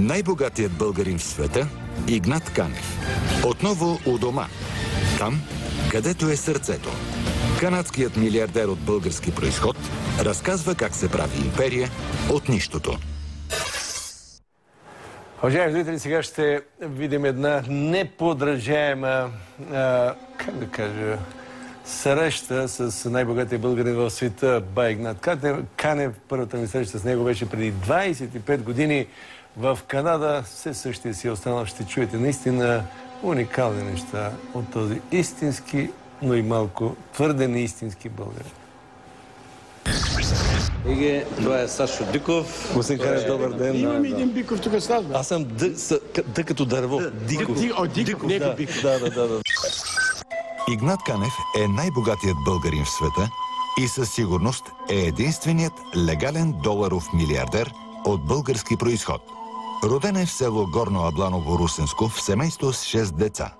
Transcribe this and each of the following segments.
Най-богатият българин в света – Игнат Канев. Отново у дома. Там, където е сърцето. Канадският милиардер от български произход разказва как се прави империя от нищото. Уважаеми зрители, сега ще видим една неподражаема, как да кажа, среща с най-богатия българин в света, бай Игнат Канев. Първата ми среща с него беше преди 25 години в Канада. Все същия си останал. Ще чуете наистина уникални неща от този истински, но и малко твърде неистински българин. Иге, това е Сашо Диков. Господин Канев, добър ден. Имаме един Биков тук с нас, бе. Аз съм Д като дърво. Диков. Диков, не е Биков. Да. Игнат Канев е най-богатият българин в света и със сигурност е единственият легален доларов милиардер от български произход. Роден е в село Горно Абланово-Русенско в семейство с 6 деца.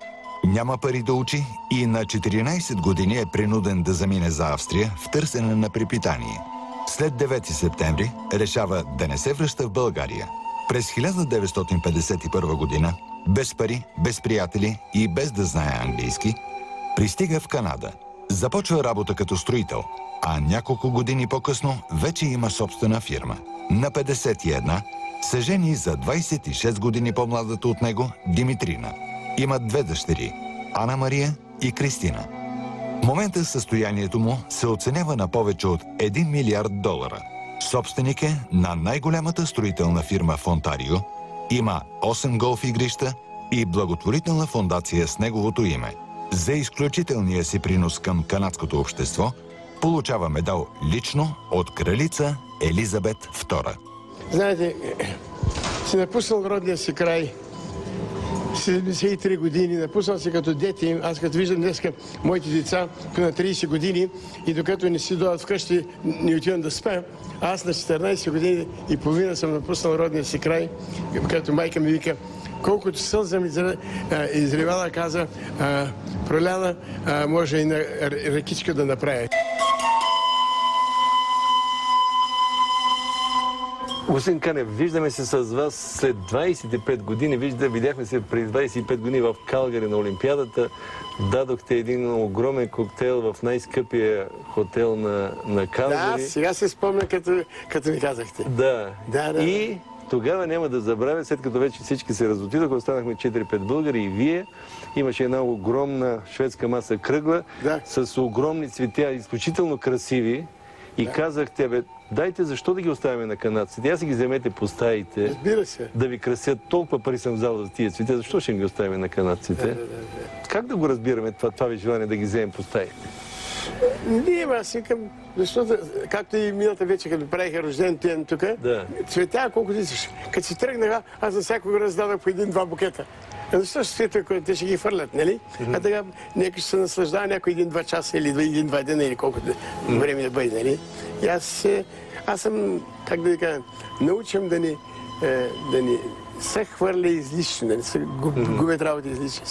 Няма пари да учи и на 14 години е принуден да замине за Австрия в търсене на препитание. След 9 септември решава да не се връща в България. През 1951 година, без пари, без приятели и без да знае английски, пристига в Канада. Започва работа като строител, а няколко години по-късно вече има собствена фирма. На 51 се жени за 26 години по-младата от него Димитрина. Имат 2 дъщери – Ана Мария и Кристина. В момента състоянието му се оценява на повече от 1 милиард долара. Собственик е на най-голямата строителна фирма в Онтарио, има 8 голф игрища и благотворителна фондация с неговото име. За изключителния си принос към канадското общество получава медал лично от кралица Елизабет II. Знаете, си напуснал родния си край, 73 години, напуснал си като дете. Аз като виждам днеска моите деца на 30 години и докато не си дойдат вкъщи, не отивам да спя, аз на 14 години и половина съм напуснал родния си край, като майка ми вика, колкото сълза ми изревала, каза, проляна, може и на ръкичка да направя. Господин Канев, виждаме се с вас след 25 години. Видяхме се преди 25 години в Калгари на Олимпиадата. Дадохте един огромен коктейл в най-скъпия хотел на Калгари. Да, сега се спомня, като ми казахте. Да. И тогава няма да забравя, след като вече всички се разотидоха, останахме 4-5 българи и вие. Имаше една огромна шведска маса кръгла, с огромни цветя, изключително красиви. И казахте, бе, дайте защо да ги оставяме на канадците? Аз си ги вземете по стаите, да ви красят. Толкова пари съм взял за тия цветя, защо ще ги оставяме на канадците? Как да го разбираме това ви желание да ги вземем по стаите? Не, аз викам, защото, както и миналата вече, като правиха рожден ден тук, цветя колкото искаш. Като си тръгнаха, аз за всякога раздадах по 1-2 букета. Защо ще светва, които те ще ги фърлят, нали? А така, някой ще се наслаждава някой 1-2 часа или 1-2 дена или колкото време да бъде, нали? И аз съм, как да ви кажа, научам да ни се хвърля излишно, да не се губят работи излишно.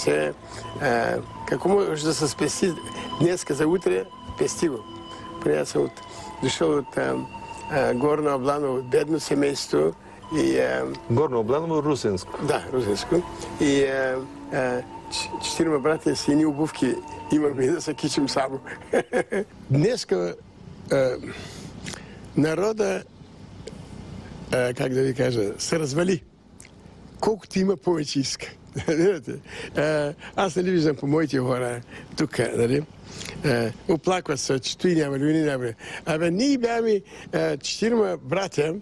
Какво може да се спести днеска за утре, пести го. Аз съм дошъл от Горно Абланово, бедно семейство. Горно Абланово, Русенско. Да, Русенско. И 4 братя с едни обувки имаме да се кичим само. Днеска народа, как да ви кажа, се развали. Колкото има, повече иска. Аз нали виждам по моите хора тук, нали? Оплакват се, че той няма ли, няма ли. Абе, ние бяхме 4 братя,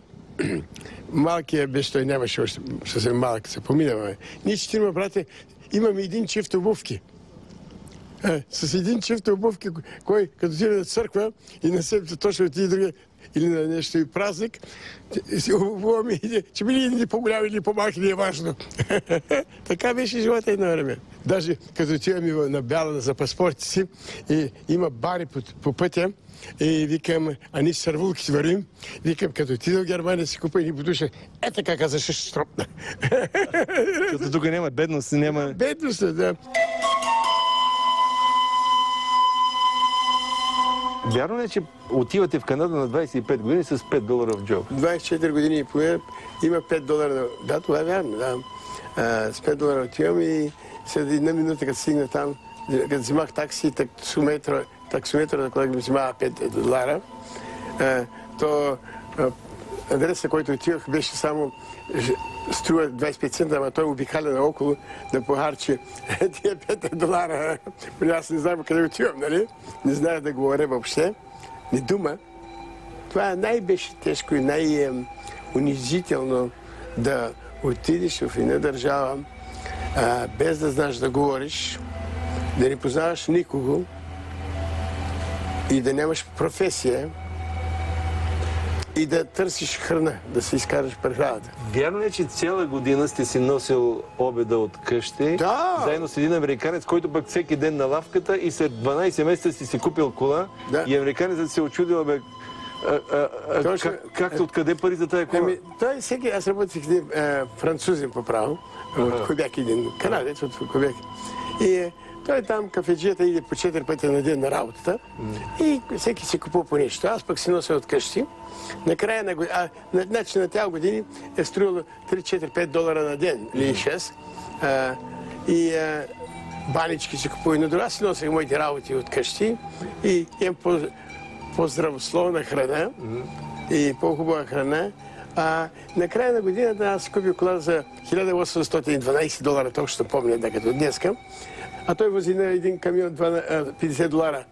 малкият беше, той нямаше още съвсем малък, се поминаваме. Ние 4 братя имаме един чифт обувки. С един чифт обувки, кой като отиде на църква и на себе точно отиде друга, или на нещо и празник, си обуваме, че били или по-голями, или по-малки, не е важно. Така беше живота едно време. Даже като отиваме на Бяла за паспортите си, и има бари по пътя, и викам, а ние с сървулки си вървим, викам, като отида в Германия си купа и ни подуша, така каза, ще стропна. Като тук няма бедност, няма... Бедност, да. Вярно ли, че отивате в Канада на 25 години с $5 в джоб? 24 години и половина има $5. Да, това е вярно, да. С $5 отивам и след една минута, като стигна там, като взимах такси, таксометра, за който ми взимава $5, то адреса, който отивах, беше само струва 25 цента, ама той обикаля наоколо да похарчи тия $5. Аз не знам къде отивам, нали? Не знае да говоря въобще. Не дума. Това най-беше тежко и най-унизително да отидеш в една държава, без да знаеш да говориш, да не познаваш никого и да нямаш професия и да търсиш храна, да си изкараш прехраната. Вярно е, че цяла година сте си носил обеда от къщи, заедно с един американец, който пък всеки ден на лавката и след 12 месеца си купил кола и американецът се очудил, откъде пари за тая кола? Той всеки, аз работих един французин по право, от Кубек, един канадец от Кубек. И той там кафеджията иде по 4 пъти на ден на работата и всеки си купува по нещо. Аз пък си нося от къщи. Накрая на година, значи на тях години е струвало $3-4-5 на ден, или 6. И банички си купува. Но друга си носех моите работи от къщи и имам по-здравословна храна и по-хубава храна. Накрая на годината аз си купих кола за $1812, точно помня, да като днеска. А той вози на един камион $50,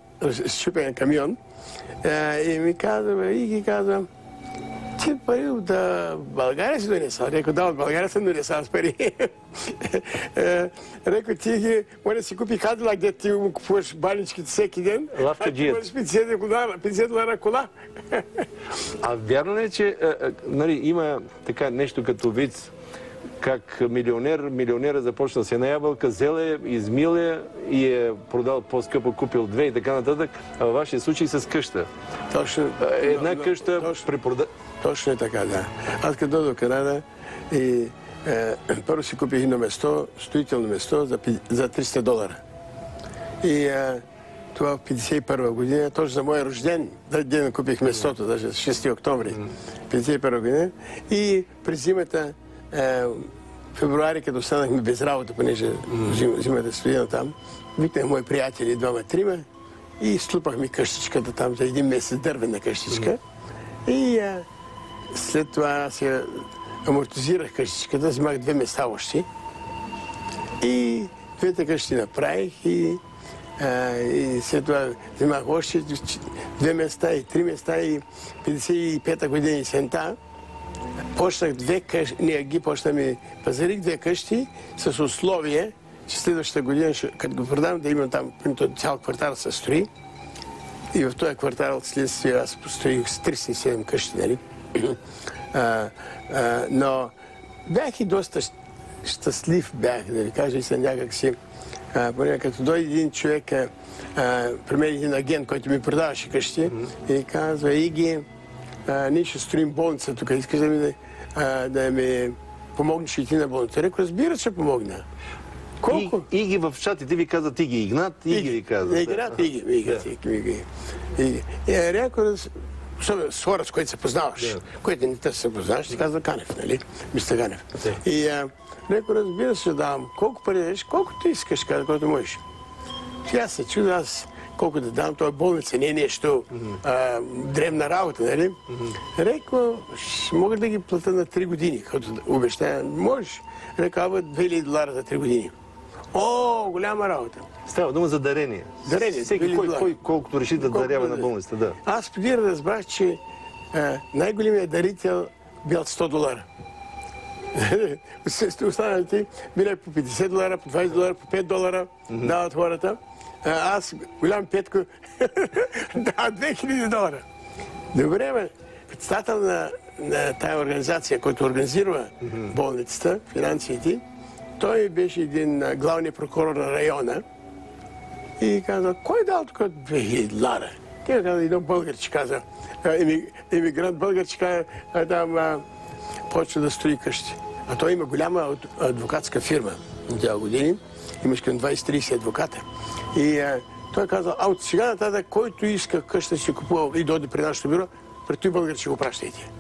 счупен камион. И ми казва, ти пари от България си донесъл? Реко, да, от България съм донесъл с пари. Реко, ти може да си купи Кадилак, где ти му купуваш баничките всеки ден. Лавкаджият. $50 кола. А вярно ли, че има така нещо като виц, как милионера започна с една ябълка, взел я, измил я и е продал по-скъпо, купил 2 и така нататък. А във вашия случай с къща. Точно. Една къща препрода... Точно е така, да. Аз като дойдох в Канада и първо си купих едно место, строително место за $300. И това в 51 година, точно за моя рожден ден купих местото, даже 6 октомври 51 година. И през зимата, февруари, като останахме без работа, понеже зимата студена там, викнах мои приятели, 2-3 и слупахме къщичката там за един месец, дървена къщичка. И след това се амортизирах къщичката, взимах 2 места още. И 2 къщи направих и след това взимах още 2 места и 3 места и 55-та година и сента. Почнах 2 къщи, пазарих 2 къщи с условие, че следващата година, като го продам, да имам там, цял квартал се строи. И в този квартал следствие аз построих с 37 къщи, нали? Но бях и доста щастлив, да ви кажа, и съм някак си. Поне като дойде един човек, при мен един агент, който ми продаваше къщи, и казва, Иги, ние ще строим болница тук, искаш да ми помогнеш и ти на болница. Реко, разбира, ще помогна. Колко? Иги в чатите ви казват Иги, Игнат, Иги ви казват. Игнат, Иги. И реко, с хора, с които се познаваш, които не те се познаваш, ти казва Ганев, нали? Мистер Ганев. И реко, разбира се, давам. Колко пари дадеш, колкото искаш, колкото можеш. Аз се чудя, аз колко да дам, това болница не е нещо древна работа, нали? Реко, мога да ги плата на 3 години, като обещая. Можеш. Реко, $2000 за 3 години. О, голяма работа. Става дума за дарение. Дарение. Всеки кой колкото реши да дарява на болницата, да. Аз преди разбрах, че най-големият дарител бил $100. Останалите били по $50, по $20, по $5 дават хората. Аз, голям Петко, дава $2000. Добре, председател на тая организация, който организира болницата, финансите, той беше един главният прокурор на района и каза, кой дал тук $2000? Той каза, един българче каза, емигрант българче каза, там почва да строи къщи. А той има голяма адвокатска фирма на тя години, имаш към 20-30 адвоката. И Той казал, от сега нататък, който иска къща си купува и дойде при нашото бюро, при той българ ще го пращайте.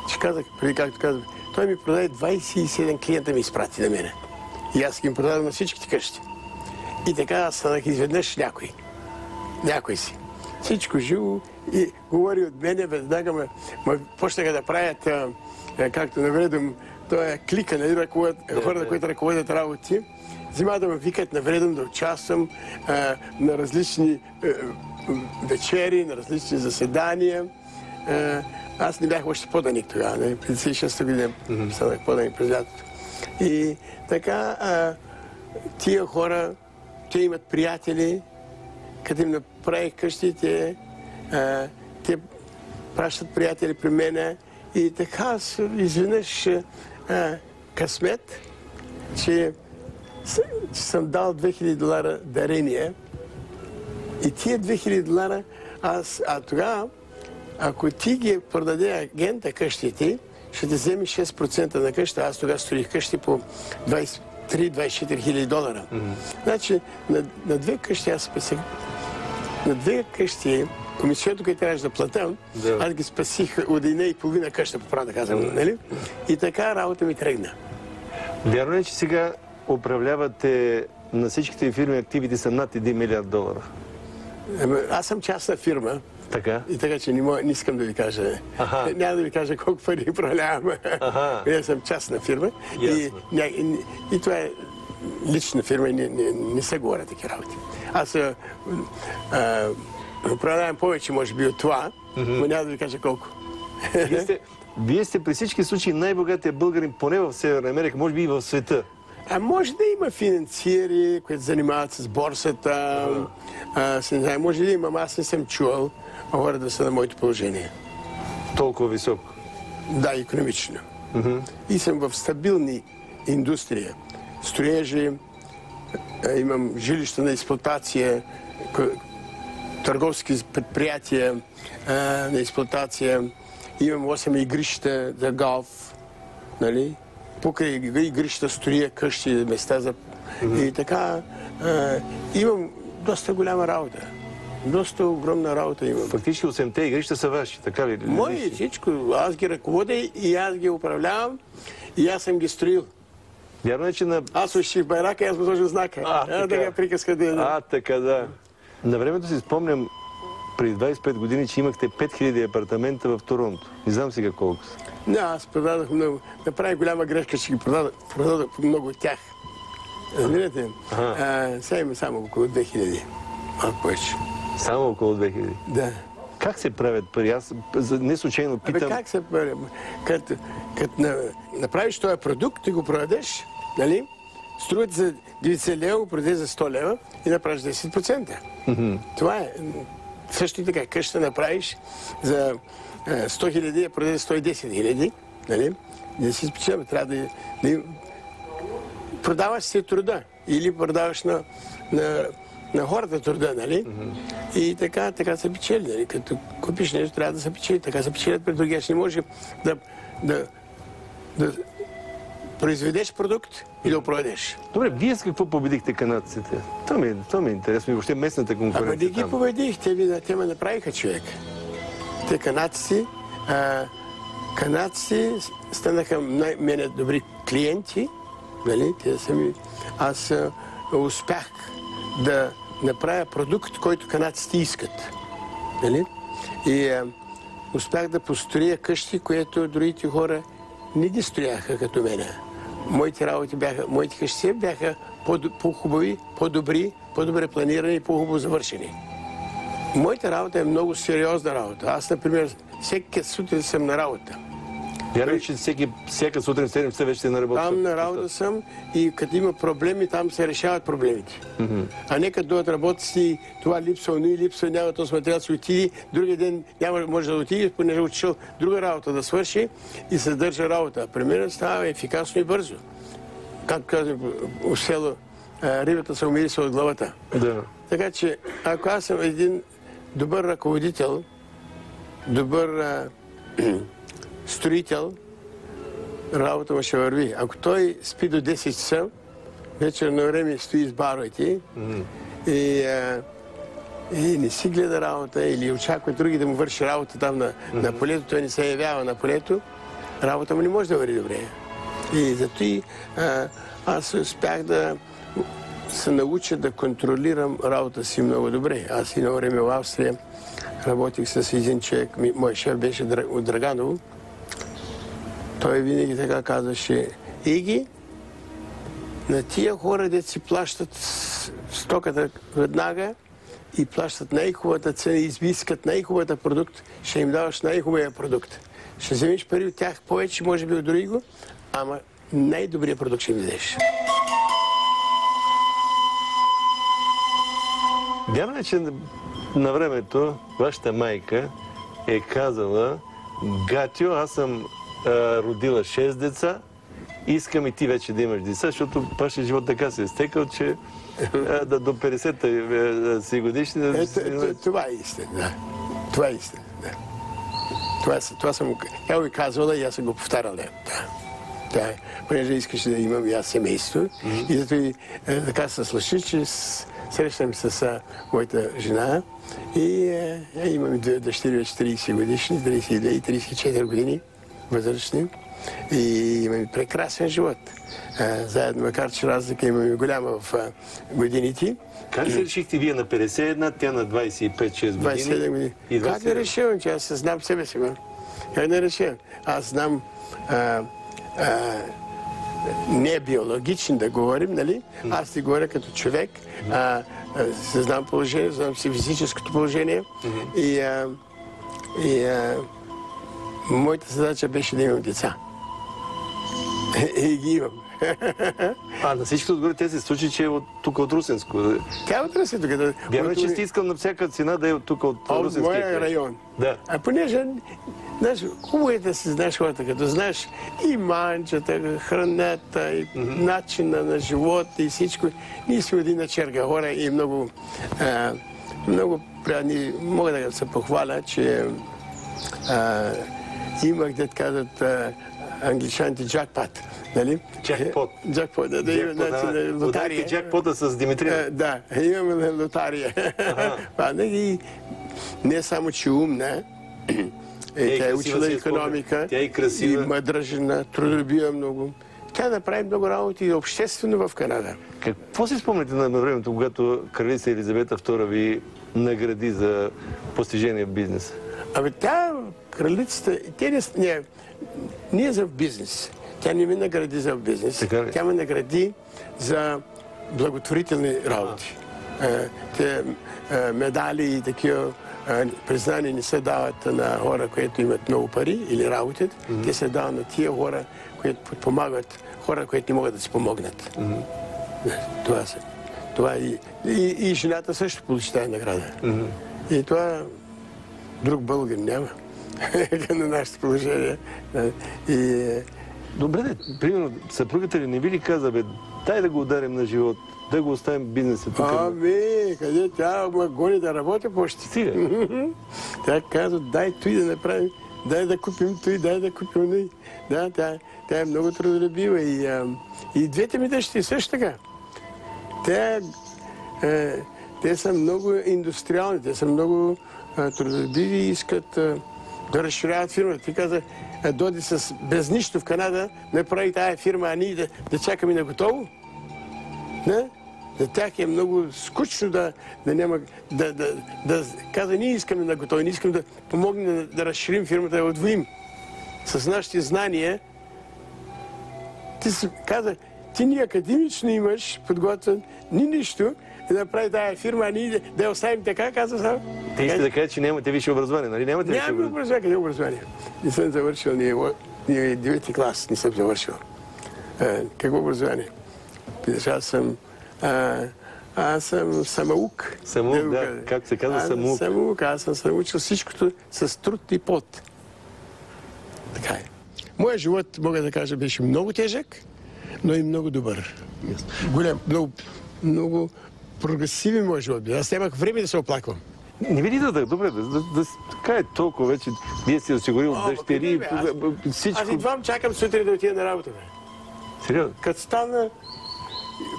Ще казах, преди както казах, той ми продаде 27 клиента ми изпрати на мене. И аз ги им продадам на всичките къщи. И така аз станах изведнъж някой. Някой си. Всичко живо и говори от мене, веднага ме почнаха да правят, както навредом, той е клика, нали, хората, които ръководят работи, взимат да ме викат навредом да участвам на различни вечери, на различни заседания. Аз не бях още поданик тогава, 56-та година станах поданик през лятото. И така, тия хора, те имат приятели, като им направих къщите, те пращат приятели при мене и така изведнъж късмет, че съм дал $2000 дарение и тия $2000 тогава, ако ти ги продаде агента къщите, ще те вземе 6% на къща. Аз тогава строих къщи по $23-24 хиляди. Значи, на две къщи аз спасих. На две къщи, комисията, която трябваше да платя, аз ги спасих от 1,5 къща, по право да казвам, нали? И така работа ми тръгна. Вярно е, че сега управлявате на всичките фирми, активите са над $1 милиард. Аз съм частна фирма. Така? И така, че не искам да ви кажа. Няма да ви кажа колко пари управлявам. Аз съм частна фирма. И това е лична фирма и не се говоря такива работи. Аз управлявам повече, може би, от това, но няма да ви кажа колко. Вие сте при всички случаи най-богатия българин, поне в Северна Америка, може би и в света. Може да има финансиери, които занимават с борсата. Може да има, аз не съм чувал хора да са на моето положение. Толкова високо? Да, икономично. И съм в стабилни индустрия. Строежи, имам жилища на експлоатация, търговски предприятия на експлоатация, имам 8 игрища за голф, нали? Покрай игрища строя къщи, места за... И така, имам доста голяма работа. Доста огромна работа имам. Фактически 8-те игрища са ваши, така ли? Мои, всичко. Аз ги ръководя и аз ги управлявам и аз съм ги строил. Вярно е, че на... Аз уших байрака и аз му сложил знака. Така приказка да... така да. На времето си спомням, преди 25 години, че имахте 5000 апартамента в Торонто. Не знам сега колко са. Не, аз продадох много. Направих голяма грешка, че ги продадох много от тях. Разбирате? Сега има само около 2000. Малко повече. Само около 2000? Да. Как се правят пари? Аз не случайно питам... Как се прави? Като направиш този продукт, ти го продадеш, нали? Струват за 90 лева, го продадеш за 100 лева и направиш 10%. Това е. Също така, къща направиш за 100 хиляди, я продадеш 110 хиляди, нали? Да си спечелим, трябва да продаваш си труда или продаваш на хората труда, нали? И така се печели, нали? Като купиш нещо, трябва да се печели. Така се печелят пред другия. Не може да произведеш продукт и да го продадеш. Добре, вие с какво победихте канадците? Това ми е интересно и въобще местната конкуренция. Не ги победих, те ме направиха човек. Те канадци станаха мене добри клиенти, нали? Аз успях да направя продукт, който канадците искат. Нали? И успях да построя къщи, които другите хора не ги строяха като мене. Моите къщи бяха по-хубави, по-добри, по-добре планирани и по-хубаво завършени. Моята работа е много сериозна работа. Аз, например, всеки сутрин съм на работа. Вярно, че всяка сутрин в 7 часа вече сте на работа? Там на работа съм и като има проблеми, там се решават проблемите. А не като дойдат работници, това липсва, не липсва, няма, то сме трябва да се отиде, другия ден няма може да отиде, понеже отишъл друга работа да свърши и се държа работа. Примерно става ефикасно и бързо. Както казвам, в село, рибата се умириса от главата. Да. Така че, ако аз съм един добър ръководител, добър строител, работа му ще върви. Ако той спи до 10 часа, вечер на време стои с баровете и и не си гледа работа или очаква други да му върши работа там на полето, той не се явява на полето, работа му не може да върви добре. И зато аз успях да се науча да контролирам работа си много добре. Аз едно време в Австрия работих с един човек, мой шеф беше от Драганово. Той винаги така казваше: Иги, на тия хора, де си плащат стоката веднага и плащат най-хубавата цена, изискат най-хубавата продукт, ще им даваш най-хубавия продукт. Ще вземеш пари от тях повече, може би от друго, ама най-добрият продукт ще им дадеш. Вярно е, че на времето вашата майка е казала: Гатио, аз съм родила 6 деца, искам и ти вече да имаш деца, защото вашия живот така се е стекал, че до 50-та си годишни... Това е истина, да. Това е истина, да. Това съм тя го казвала и аз съм го повтарял, да. Да, понеже искаше да имам и аз семейство. И зато и така се случи, че срещам с моята жена и имам две дъщери вече 30 годишни, 32 и 34 години възрастни. И имаме прекрасен живот. Заедно, макар че разлика имаме голяма в годините. Как се решихте вие на 51, тя на 25-6 години? 27 години. Как да решавам, че аз знам себе си, как да решавам? Аз знам не биологично да говорим, нали? Аз ти говоря като човек, знам положение, знам си физическото положение и моята задача беше да имам деца. И ги имам. На всички отгоре те се случи, че е тук от Русенско. Тя е от Русенско. Вярно, че сте искал на всяка цена да е тук от Русенския. От моя район. Да. А понеже, хубаво е да си знаеш хората, като знаеш и манчата, храната, и начина на живот и всичко. Ние сме един на черга хора и много приятни. Мога да се похваля, че имах, да казват англичаните, джакпот. Нали? Джакпот. Джакпот, да имаме лотария. Джакпота с Димитрия. Да, имаме лотария. Не само, че умна, тя е учила икономика, тя е красива. И мъдра жена, трудолюбива много. Тя направи много работи и обществено в Канада. Какво си спомняте на времето, когато кралица Елизавета II ви награди за постижение в бизнеса? Тя, кралицата, не е за бизнес. Тя не ме награди за бизнес. Тя ме награди за благотворителни работи. Те медали и такива признания не се дават на хора, които имат много пари или работят. Те се дават на тия хора, които подпомагат хора, които не могат да си помогнат. Това са. Това и жената също получи тази награда. И това друг българ няма на нашето положение. Добре, примерно, съпругата ли не ви ли каза: дай да го ударим на живот, да го оставим бизнеса тук? Къде тя ме гони да работя почти. Стига. Тя казва: дай той да направим, дай да купим той, дай да купим той. Да, тя е много трудолюбива и двете ми дъщери също така. Те са много индустриални, те са много трудолюбиви и искат да разширяват фирмата. Ти каза: доди без нищо в Канада, направи тая фирма, а ние да чакаме на готово. За тях е много скучно да няма, да каза: ние искаме на готово, ние искаме да помогнем да разширим фирмата, да отвоим. С нашите знания, ти каза: ти ни академично имаш подготвен, ни нищо, да направи тая фирма, а ние да я оставим така, казва сам. Те искате да кажат, че нямате висше образование, нали? Нямате висше образование? Нямаме образование, къде образование? Не съм завършил, ние 9-ти клас не съм завършил. Какво образование? Аз съм самоук. Самоук, да. Как се казва самоук? Самоук. Аз съм се научил всичкото с труд и пот. Така е. Моят живот, мога да кажа, беше много тежък, но и много добър. Голям, много прогресивен моят живот. Аз нямах време да се оплаквам. Не ви ли да добре, така е толкова вече. Вие сте осигурил дъщери, всичко. Аз идвам, чакам сутрин да отида на работа. Сериозно? Като стана,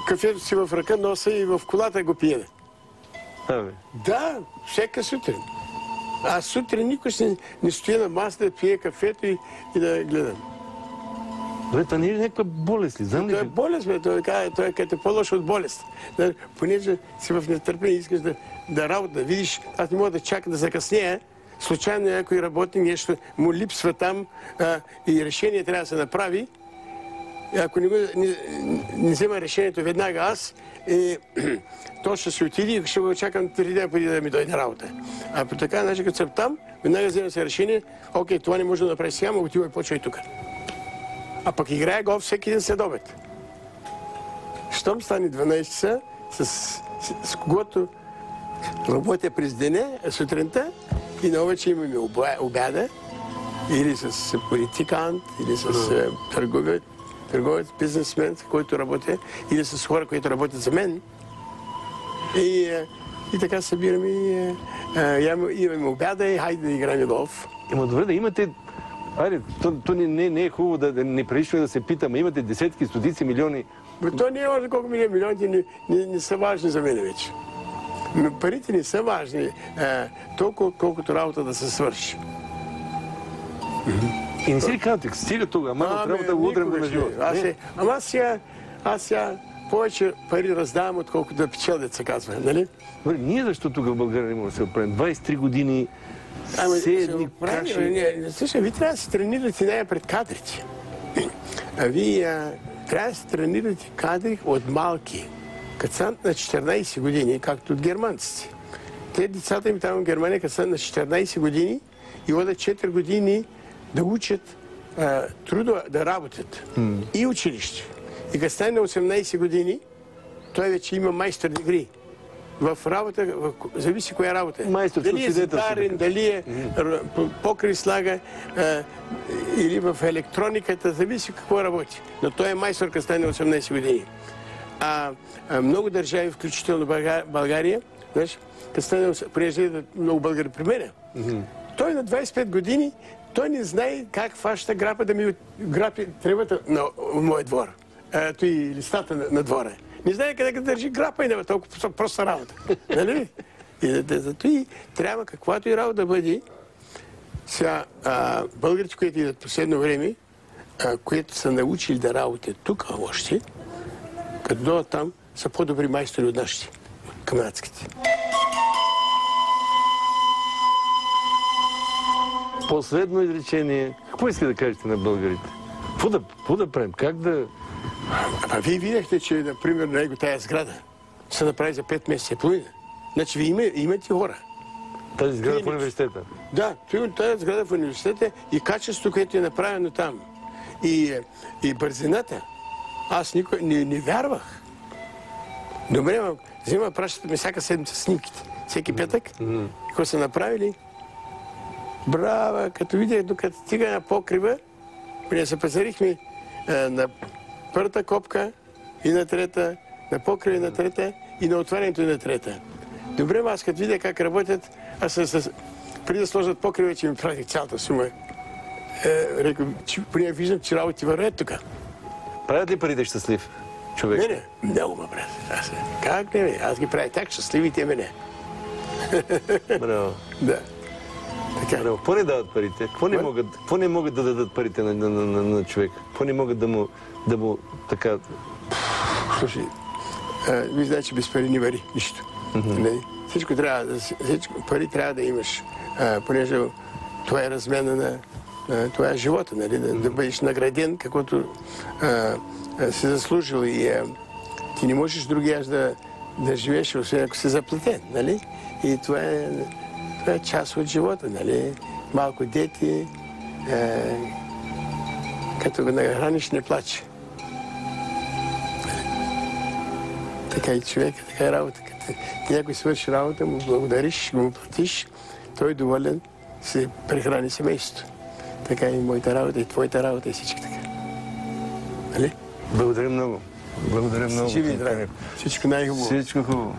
кафето си в ръка носа и в колата го пиене. Абе. Да, всяка сутрин. Аз сутрин никой не стоя на масата да пие кафето и да гледам. Добре, това не е някаква болест ли? Знам ли? Това е болест, бе. Той е като по-лошо от болест. Понеже си в нетърпение, искаш да работа, да видиш. Аз не мога да чакам да закъснея. Случайно някой работник, нещо му липсва там и решение трябва да се направи. Ако не взема решението веднага аз, то ще се отиде и ще го чакам 3 дни преди да ми дойде работа. А по така начин, като съм там, веднага взема се решение, окей, това не може да направи сега, но отива и почва и тук. А пък играе голф всеки ден след обед. Щом стане 12 часа, с когото работя през деня, сутринта, и на вече имаме обяда, или с политикант, или с търговец, бизнесмен, който работя, или с хора, които работят за мен. И така събираме имаме обяда и хайде да играем голф. Ама добре, да имате... Айде, то не е хубаво да не прилично да се питаме. Имате десетки, стотици милиони. То не е важно колко милионите не са важни за мен вече. Но парите не са важни толкова, колкото работа да се свърши. И не си ли казвате, стига тук, ама трябва да удрям на живота. Ама аз сега повече пари раздавам, отколкото да печел, да се казва, нали? Добре, ние защо тук в България не можем да се оправим? 23 години, все едни каши. Слушай, вие трябва да се тренирате най-пред кадрите. Вие трябва да се тренирате кадри от малки. Като са на 14 години, както от германците. Те децата им там в Германия, като са на 14 години и одат 4 години да учат трудово да работят. И училище. И като стане на 18 години, той вече има майстор дегри. В работа, зависи коя работа е. Дали е зидарен, дали е покрив слага, или в електрониката, зависи какво работи. Но той е майстор, като стане на 18 години. Много държави, включително България, като стане, приезжа много българи при мене. Той на 25 години, той не знае как фаща грапа да ми грапи тревата на моя двор. Той листата на двора. Не знае къде да държи грапа и няма толкова проста работа. Нали? И зато и трябва каквато и работа да бъде. Сега, българите, които идват последно време, които са научили да работят тук още, като дойдат там, са по-добри майстори от нашите, камрадските. Последно изречение. Какво иска да кажете на българите? Какво да правим? Как да... Вие видяхте, че, например, на него тая сграда се направи за 5 месеца и половина. Значи вие имате хора. Тази сграда в университета? Да, тази сграда в университета и качеството, което е направено там. И бързината. Аз никой не вярвах. Добре, пращате ми всяка седмица снимките. Всеки петък. Какво са направили? Браво! Като видях, докато стига на покрива, ние се пазарихме на първата копка и на трета, на покрива и на трета и на отварянето и на трета. Добре, аз като видя как работят, преди да сложат покрива, че ми пратих цялата сума. Рекох, поне виждам, че работи вървят тук. Правят ли парите щастлив човек? Не, много ме правят. Как не, аз ги правя так, щастливите мене. Браво. Да. Така. Браво. Какво не дават парите? Какво не могат да дадат парите на човек? Какво не могат да му така... Слушай, вие знаете, че без пари не вари нищо. Всичко пари трябва да имаш, понеже това е размяна на... Това е живота, нали? Да бъдеш награден, каквото си заслужил и ти не можеш другия да живееш, освен ако си заплатен, нали? И това е част от живота, нали? Малко дети, като го нахраниш, не плаче. Така и човек, така е работа. Ти някой свърши работа, му благодариш, му платиш, той е доволен, се прехрани семейството. Така и моята работа, и твоята работа, и всички така. Нали? Благодаря много. Благодаря много. Живи, здраве. Всичко най-хубаво. Всичко хубаво.